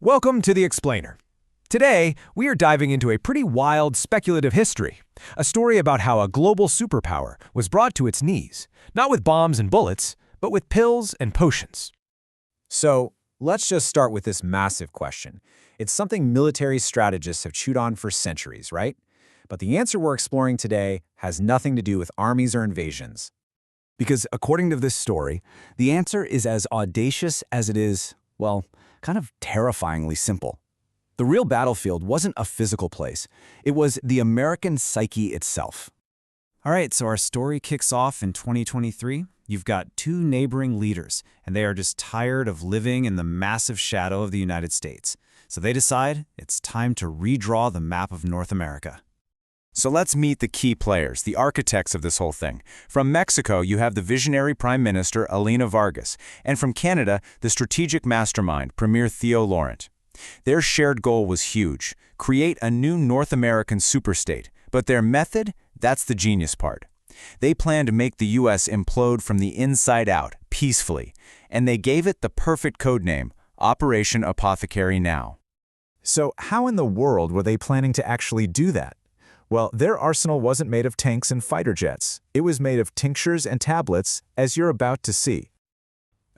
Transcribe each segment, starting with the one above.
Welcome to The Explainer. Today, we are diving into a pretty wild speculative history, a story about how a global superpower was brought to its knees, not with bombs and bullets, but with pills and potions. So, let's just start with this massive question. It's something military strategists have chewed on for centuries, right? But the answer we're exploring today has nothing to do with armies or invasions. Because according to this story, the answer is as audacious as it is, well, kind of terrifyingly simple. The real battlefield wasn't a physical place. It was the American psyche itself. All right, so our story kicks off in 2023. You've got two neighboring leaders, and they are just tired of living in the massive shadow of the United States. So they decide it's time to redraw the map of North America. So let's meet the key players, the architects of this whole thing. From Mexico, you have the visionary Prime Minister, Elena Vargas, and from Canada, the strategic mastermind, Premier Theo Laurent. Their shared goal was huge, create a new North American superstate, but their method, that's the genius part. They planned to make the U.S. implode from the inside out, peacefully, and they gave it the perfect code name, Operation Apothecary Now. So, how in the world were they planning to actually do that? Well, their arsenal wasn't made of tanks and fighter jets. It was made of tinctures and tablets, as you're about to see.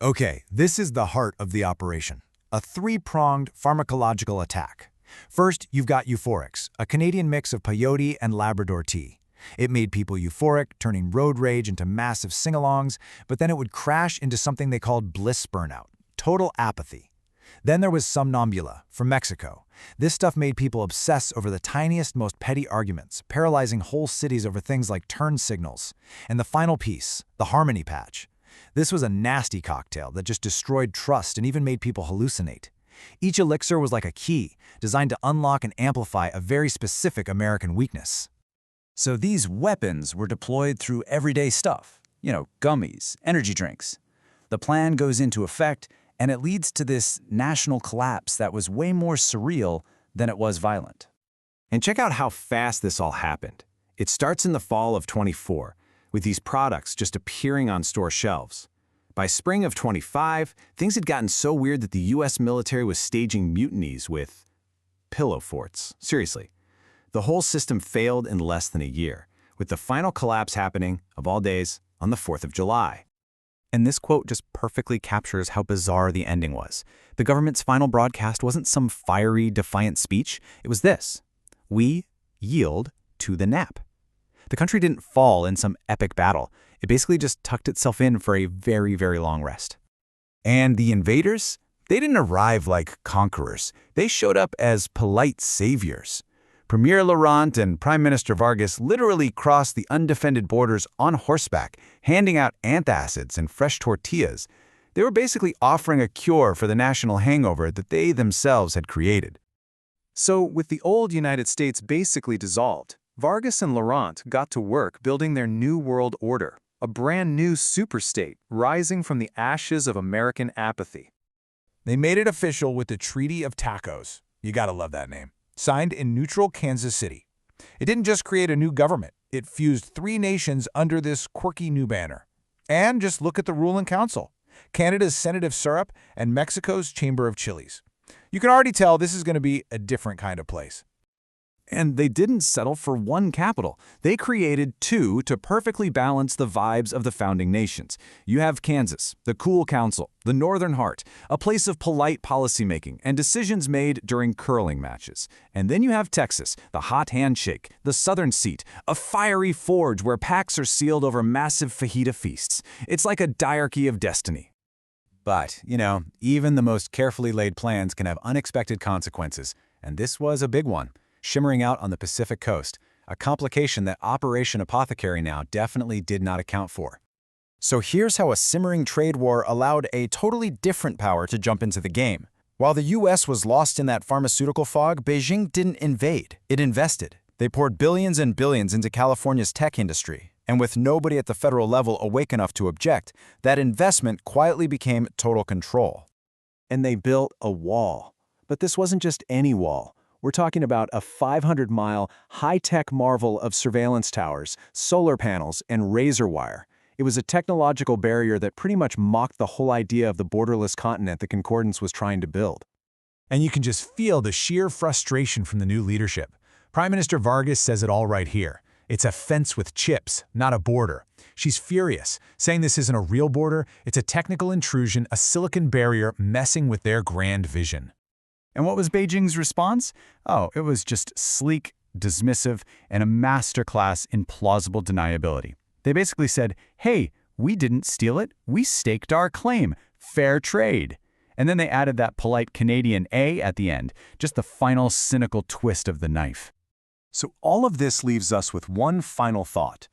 Okay, this is the heart of the operation. A three-pronged pharmacological attack. First, you've got euphorics, a Canadian mix of peyote and Labrador tea. It made people euphoric, turning road rage into massive sing-alongs, but then it would crash into something they called bliss burnout, total apathy. Then there was somnambula, from Mexico. This stuff made people obsess over the tiniest, most petty arguments, paralyzing whole cities over things like turn signals. And the final piece, the harmony patch. This was a nasty cocktail that just destroyed trust and even made people hallucinate. Each elixir was like a key, designed to unlock and amplify a very specific American weakness. So these weapons were deployed through everyday stuff, gummies, energy drinks. The plan goes into effect, and it leads to this national collapse that was way more surreal than it was violent. And check out how fast this all happened. It starts in the fall of '24, with these products just appearing on store shelves. By spring of '25, things had gotten so weird that the U.S. military was staging mutinies with pillow forts. Seriously. The whole system failed in less than a year, with the final collapse happening, of all days, on the 4th of July. And this quote just perfectly captures how bizarre the ending was. The government's final broadcast wasn't some fiery, defiant speech. It was this: we yield to the nap. The country didn't fall in some epic battle. It basically just tucked itself in for a very, very long rest. And the invaders? They didn't arrive like conquerors. They showed up as polite saviors. Premier Laurent and Prime Minister Vargas literally crossed the undefended borders on horseback, handing out antacids and fresh tortillas. They were basically offering a cure for the national hangover that they themselves had created. So, with the old United States basically dissolved, Vargas and Laurent got to work building their new world order, a brand new superstate rising from the ashes of American apathy. They made it official with the Treaty of Tacos. You gotta love that name. Signed in neutral Kansas City. It didn't just create a new government. It fused three nations under this quirky new banner. And just look at the ruling council. Canada's Senate of Syrup and Mexico's Chamber of Chilies. You can already tell this is going to be a different kind of place. And they didn't settle for one capital. They created two to perfectly balance the vibes of the founding nations. You have Kansas, the cool council, the northern heart, a place of polite policymaking and decisions made during curling matches. And then you have Texas, the hot handshake, the southern seat, a fiery forge where pacts are sealed over massive fajita feasts. It's like a diarchy of destiny. But, even the most carefully laid plans can have unexpected consequences, and this was a big one. Shimmering out on the Pacific coast, a complication that Operation Apothecary Now definitely did not account for. So here's how a simmering trade war allowed a totally different power to jump into the game. While the U.S. was lost in that pharmaceutical fog, Beijing didn't invade. It invested. They poured billions and billions into California's tech industry. And with nobody at the federal level awake enough to object, that investment quietly became total control. And they built a wall. But this wasn't just any wall. We're talking about a 500-mile, high-tech marvel of surveillance towers, solar panels, and razor wire. It was a technological barrier that pretty much mocked the whole idea of the borderless continent the Concordance was trying to build. And you can just feel the sheer frustration from the new leadership. Prime Minister Vargas says it all right here. It's a fence with chips, not a border. She's furious, saying this isn't a real border, it's a technical intrusion, a silicon barrier messing with their grand vision. And what was Beijing's response? Oh, it was just sleek, dismissive, and a masterclass in plausible deniability. They basically said, hey, we didn't steal it, we staked our claim. Fair trade. And then they added that polite Canadian A at the end, just the final cynical twist of the knife. So all of this leaves us with one final thought.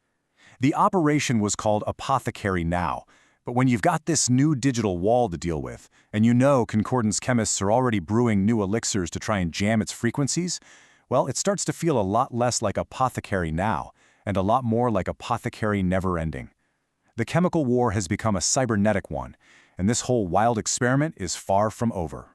The operation was called Apothecary Now, but when you've got this new digital wall to deal with, and you know concordance chemists are already brewing new elixirs to try and jam its frequencies, well, it starts to feel a lot less like Apothecary Now, and a lot more like Apothecary Never Ending. The chemical war has become a cybernetic one, and this whole wild experiment is far from over.